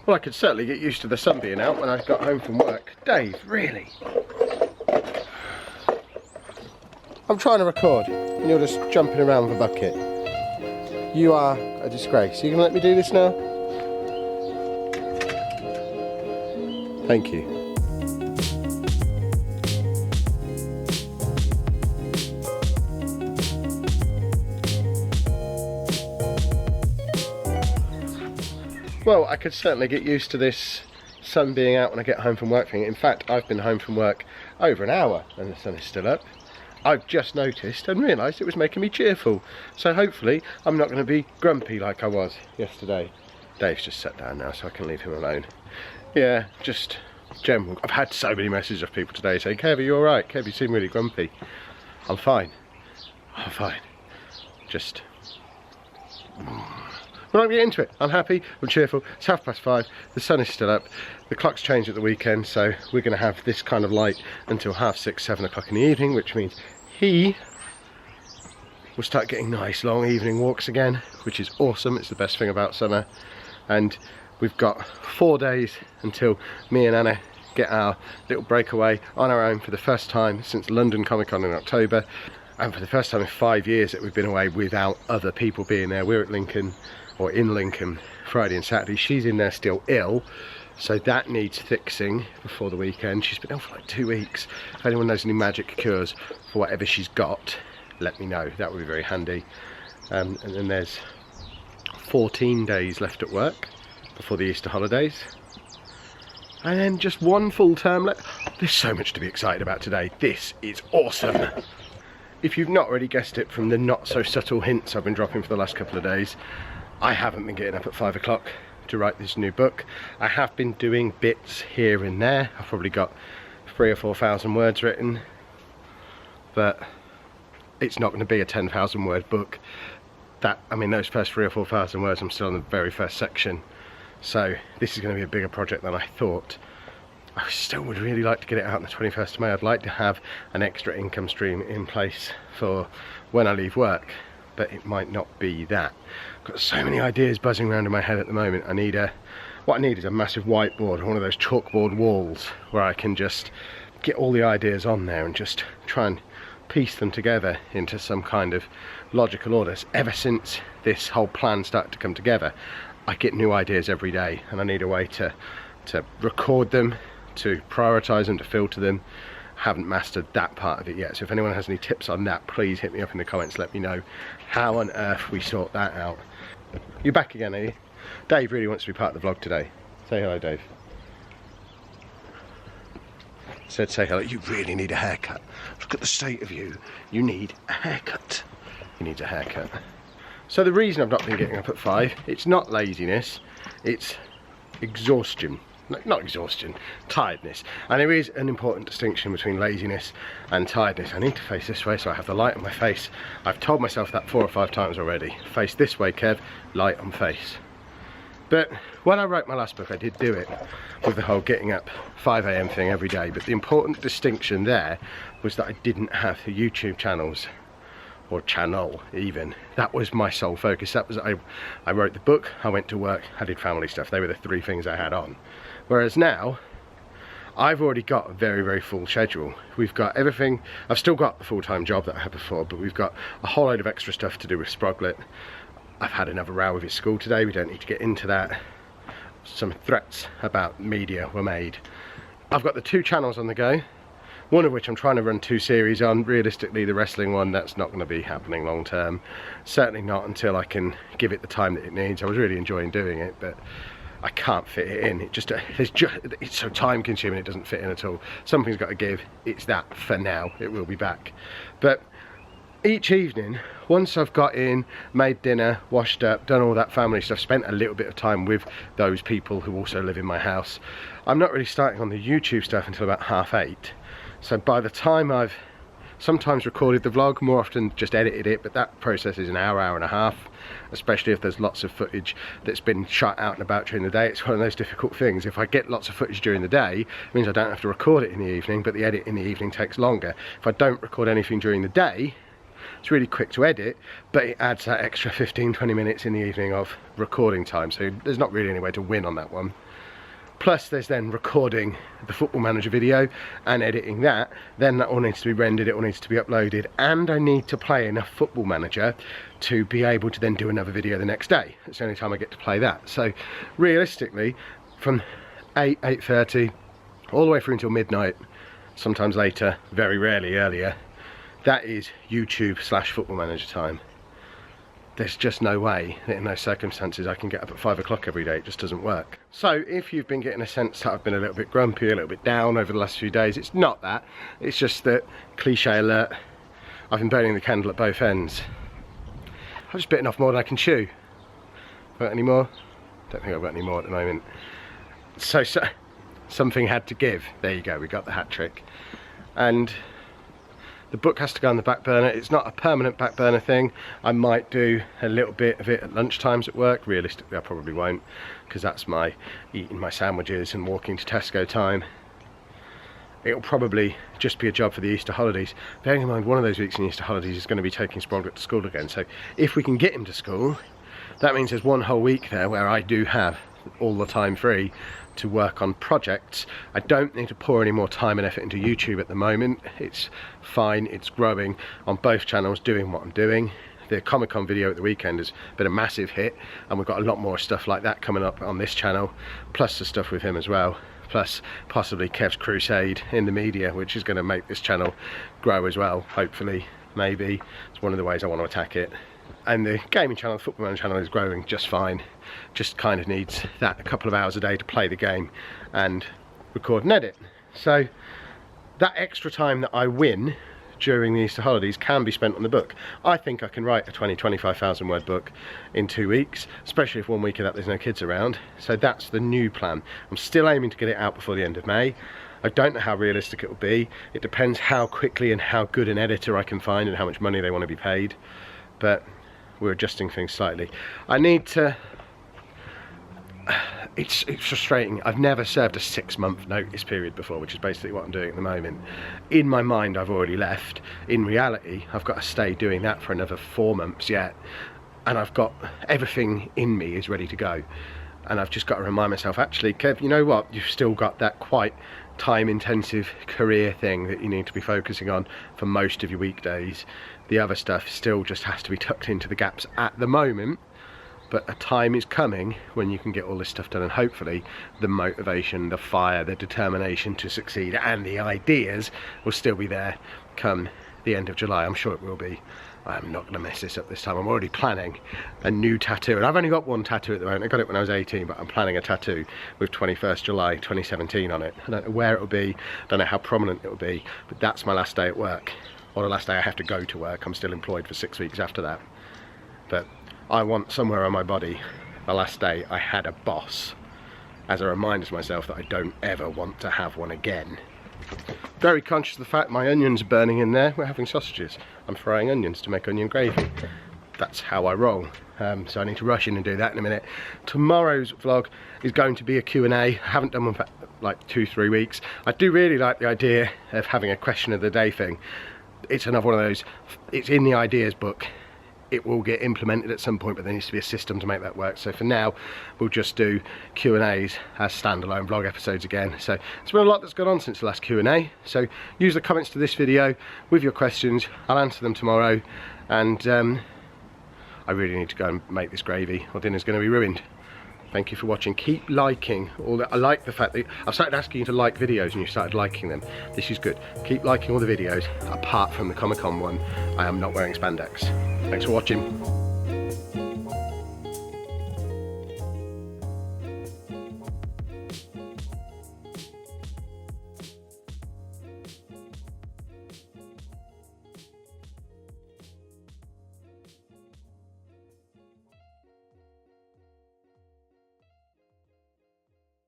Well, I could certainly get used to the sun being out when I got home from work. Dave, really? I'm trying to record and you're just jumping around with a bucket. You are a disgrace. Are you going to let me do this now? Thank you. Well, I could certainly get used to this sun being out when I get home from work thing. In fact, I've been home from work over an hour and the sun is still up. I've just noticed and realised it was making me cheerful. So hopefully I'm not going to be grumpy like I was yesterday. Dave's just sat down now so I can leave him alone. Yeah, just general. I've had so many messages of people today saying, Kev, are you alright? Kev, you seem really grumpy. I'm fine. I'm fine. Just... We're not going to get into it. I'm happy, I'm cheerful. It's 5:30, the sun is still up. The clocks change at the weekend, so we're going to have this kind of light until 6:30, 7 o'clock in the evening, which means he will start getting nice long evening walks again, which is awesome. It's the best thing about summer. And we've got 4 days until me and Anna get our little breakaway on our own for the first time since London Comic Con in October, and for the first time in 5 years that we've been away without other people being there. We're at Lincoln, or in Lincoln, Friday and Saturday. She's in there still ill, so that needs fixing before the weekend. She's been ill for like 2 weeks. If anyone knows any magic cures for whatever she's got, let me know. That would be very handy. And then there's 14 days left at work before the Easter holidays. And then just one full term left. There's so much to be excited about today. This is awesome. If you've not already guessed it from the not so subtle hints I've been dropping for the last couple of days, I haven't been getting up at 5 o'clock to write this new book. I have been doing bits here and there. I've probably got 3,000 or 4,000 words written, but it's not going to be a 10,000 word book. Those first 3,000 or 4,000 words, I'm still on the very first section. So this is going to be a bigger project than I thought. I still would really like to get it out on the 21st of May. I'd like to have an extra income stream in place for when I leave work, but it might not be that. I've got so many ideas buzzing around in my head at the moment. What I need is a massive whiteboard, one of those chalkboard walls where I can just get all the ideas on there and just try and piece them together into some kind of logical order. Ever since this whole plan started to come together, I get new ideas every day, and I need a way to record them, to prioritise them, to filter them. Haven't mastered that part of it yet, so if anyone has any tips on that, please hit me up in the comments. Let me know how on earth we sort that out. You're back again, are you? Dave really wants to be part of the vlog today. Say hello, Dave. Said say hello. You really need a haircut. Look at the state of you. You need a haircut. He needs a haircut. So the reason I've not been getting up at 5, it's not laziness, it's exhaustion. Not exhaustion, tiredness. And there is an important distinction between laziness and tiredness. I need to face this way so I have the light on my face. I've told myself that 4 or 5 times already. Face this way, Kev, light on face. But when I wrote my last book, I did do it with the whole getting up 5 AM thing every day. But the important distinction there was that I didn't have the YouTube channels, or channel even. That was my sole focus. That was, I wrote the book, I went to work, I did family stuff. They were the 3 things I had on. Whereas now, I've already got a very, very full schedule. We've got everything. I've still got the full-time job that I had before, but we've got a whole load of extra stuff to do with Sproglet. I've had another row with his school today. We don't need to get into that. Some threats about media were made. I've got the 2 channels on the go, one of which I'm trying to run 2 series on. Realistically, the wrestling one, that's not going to be happening long term. Certainly not until I can give it the time that it needs. I was really enjoying doing it, but I can't fit it in. It's so time consuming, it doesn't fit in at all. Something's got to give. It's that for now. It will be back. But each evening, once I've got in, made dinner, washed up, done all that family stuff, spent a little bit of time with those people who also live in my house, I'm not really starting on the YouTube stuff until about 8:30. So by the time I've sometimes recorded the vlog, more often just edited it, but that process is an hour, hour and a half, especially if there's lots of footage that's been shot out and about during the day. It's one of those difficult things. If I get lots of footage during the day, it means I don't have to record it in the evening, but the edit in the evening takes longer. If I don't record anything during the day, It's really quick to edit, but it adds that extra 15-20 minutes in the evening of recording time, so there's not really any way to win on that one. Plus there's then recording the Football Manager video and editing that, then that all needs to be rendered, it all needs to be uploaded, and I need to play enough Football Manager to be able to then do another video the next day. It's the only time I get to play that. So realistically, from 8:30 all the way through until midnight, sometimes later, very rarely earlier, that is YouTube / Football Manager time. There's just no way that in those circumstances I can get up at 5 o'clock every day. It just doesn't work. So if you've been getting a sense that I've been a little bit grumpy, a little bit down over the last few days, it's not that. It's just that, cliche alert, I've been burning the candle at both ends. I've just bitten off more than I can chew. Got any more? Don't think I've got any more at the moment. So something had to give. There you go, we got the hat trick. And the book has to go on the back burner. It's not a permanent back burner thing. I might do a little bit of it at lunchtimes at work. Realistically, I probably won't, because that's my eating my sandwiches and walking to Tesco time. It'll probably just be a job for the Easter holidays. Bearing in mind, one of those weeks in Easter holidays is going to be taking Sproglet to school again. So if we can get him to school, that means there's one whole week there where I do have all the time free to work on projects. I don't need to pour any more time and effort into YouTube at the moment. It's fine, it's growing on both channels, doing what I'm doing. The Comic-Con video at the weekend has been a massive hit, and we've got a lot more stuff like that coming up on this channel, plus the stuff with him as well, plus possibly Kev's crusade in the media, which is going to make this channel grow as well, hopefully, maybe. It's one of the ways I want to attack it. And the gaming channel, the Football Manager channel, is growing just fine. Just kind of needs that a couple of hours a day to play the game and record and edit. So that extra time that I win during the Easter holidays can be spent on the book. I think I can write a 20,000-25,000 word book in 2 weeks, especially if 1 week of that there's no kids around. So that's the new plan. I'm still aiming to get it out before the end of May. I don't know how realistic it will be. It depends how quickly and how good an editor I can find and how much money they want to be paid. But we're adjusting things slightly. I need to... It's frustrating. I've never served a 6-month notice period before, which is basically what I'm doing at the moment. In my mind, I've already left. In reality, I've got to stay doing that for another 4 months yet. And I've got everything in me is ready to go. And I've just got to remind myself, actually, Kev, you know what? You've still got that quite time-intensive career thing that you need to be focusing on for most of your weekdays. The other stuff still just has to be tucked into the gaps at the moment, but a time is coming when you can get all this stuff done, and hopefully the motivation, the fire, the determination to succeed and the ideas will still be there come the end of July. I'm sure it will be. I'm not going to mess this up this time. I'm already planning a new tattoo, and I've only got one tattoo at the moment. I got it when I was 18, but I'm planning a tattoo with 21st July 2017 on it. I don't know where it will be, don't know how prominent it will be, but that's my last day at work, or the last day I have to go to work. I'm still employed for 6 weeks after that, but I want somewhere on my body the last day I had a boss, as a reminder to myself that I don't ever want to have one again. Very conscious of the fact my onions are burning in there. We're having sausages. I'm frying onions to make onion gravy. That's how I roll. So I need to rush in and do that in a minute. Tomorrow's vlog is going to be a Q&A. I haven't done one for like 2-3 weeks. I do really like the idea of having a question of the day thing. It's another one of those, it's in the ideas book. It will get implemented at some point, but there needs to be a system to make that work. So for now, we'll just do Q&As as standalone vlog episodes again. So there's been a lot that's gone on since the last Q&A. So use the comments to this video with your questions. I'll answer them tomorrow. And I really need to go and make this gravy, or dinner's going to be ruined. Thank you for watching. Keep liking all that. I like the fact that I've started asking you to like videos and you started liking them. This is good. Keep liking all the videos, apart from the Comic-Con one. I am not wearing spandex. Thanks for watching.